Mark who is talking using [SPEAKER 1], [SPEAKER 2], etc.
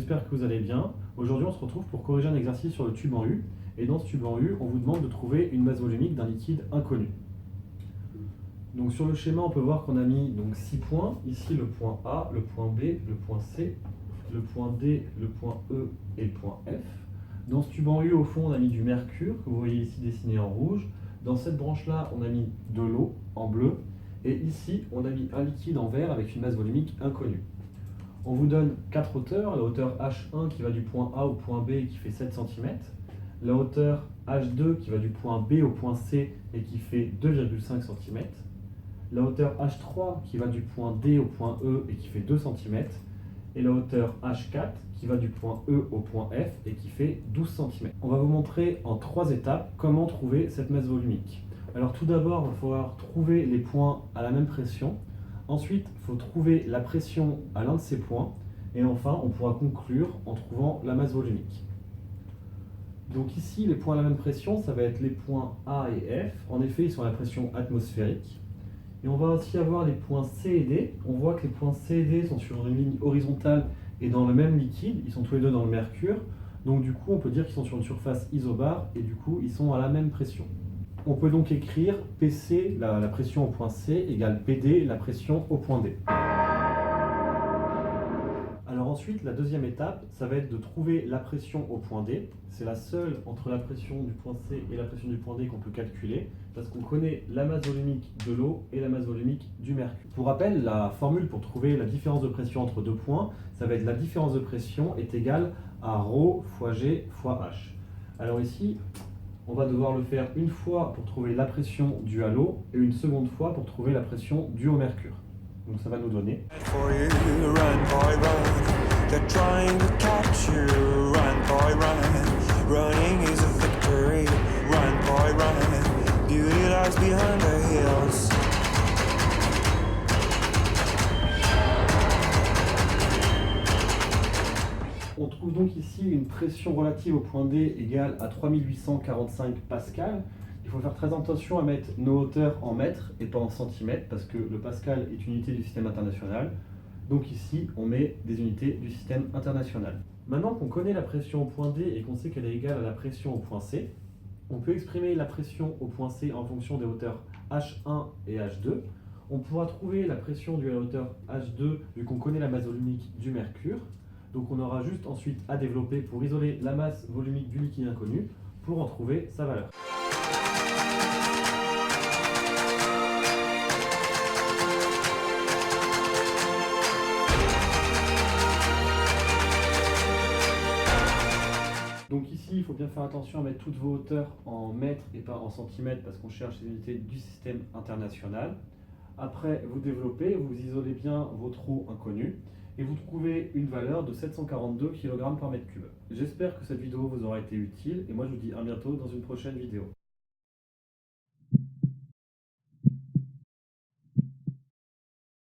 [SPEAKER 1] j'espère que vous allez bien. Aujourd'hui, on se retrouve pour corriger un exercice sur le tube en U. Et dans ce tube en U, on vous demande de trouver une masse volumique d'un liquide inconnu. Donc sur le schéma, on peut voir qu'on a mis 6 points. Ici, le point A, le point B, le point C, le point D, le point E et le point F. Dans ce tube en U, au fond, on a mis du mercure, que vous voyez ici dessiné en rouge. Dans cette branche-là, on a mis de l'eau en bleu. Et ici, on a mis un liquide en vert avec une masse volumique inconnue. On vous donne 4 hauteurs, la hauteur H1 qui va du point A au point B et qui fait 7 cm, la hauteur H2 qui va du point B au point C et qui fait 2,5 cm, la hauteur H3 qui va du point D au point E et qui fait 2 cm, et la hauteur H4 qui va du point E au point F et qui fait 12 cm. On va vous montrer en 3 étapes comment trouver cette masse volumique. Alors tout d'abord, il va falloir trouver les points à la même pression. Ensuite, il faut trouver la pression à l'un de ces points. Et enfin, on pourra conclure en trouvant la masse volumique. Donc ici, les points à la même pression, ça va être les points A et F. En effet, ils sont à la pression atmosphérique. Et on va aussi avoir les points C et D. On voit que les points C et D sont sur une ligne horizontale et dans le même liquide. Ils sont tous les deux dans le mercure. Donc du coup, on peut dire qu'ils sont sur une surface isobare et du coup, ils sont à la même pression. On peut donc écrire PC, la pression au point C, égale PD, la pression au point D. Alors ensuite, la deuxième étape, ça va être de trouver la pression au point D. C'est la seule entre la pression du point C et la pression du point D qu'on peut calculer, parce qu'on connaît la masse volumique de l'eau et la masse volumique du mercure. Pour rappel, la formule pour trouver la différence de pression entre deux points, ça va être la différence de pression est égale à ρ fois G fois H. Alors ici, on va devoir le faire une fois pour trouver la pression due à l'eau et une seconde fois pour trouver la pression due au mercure. Donc ça va nous donner On trouve donc ici une pression relative au point D égale à 3845 pascal. Il faut faire très attention à mettre nos hauteurs en mètres et pas en centimètres parce que le pascal est une unité du système international. Donc ici, on met des unités du système international. Maintenant qu'on connaît la pression au point D et qu'on sait qu'elle est égale à la pression au point C, on peut exprimer la pression au point C en fonction des hauteurs H1 et H2. On pourra trouver la pression due à la hauteur H2 vu qu'on connaît la masse volumique du mercure. Donc on aura juste ensuite à développer pour isoler la masse volumique du liquide inconnu pour en trouver sa valeur. Donc ici, il faut bien faire attention à mettre toutes vos hauteurs en mètres et pas en centimètres parce qu'on cherche les unités du système international. Après, vous développez, vous isolez bien vos trous inconnus et vous trouvez une valeur de 742 kg par mètre cube. J'espère que cette vidéo vous aura été utile et moi je vous dis à bientôt dans une prochaine vidéo.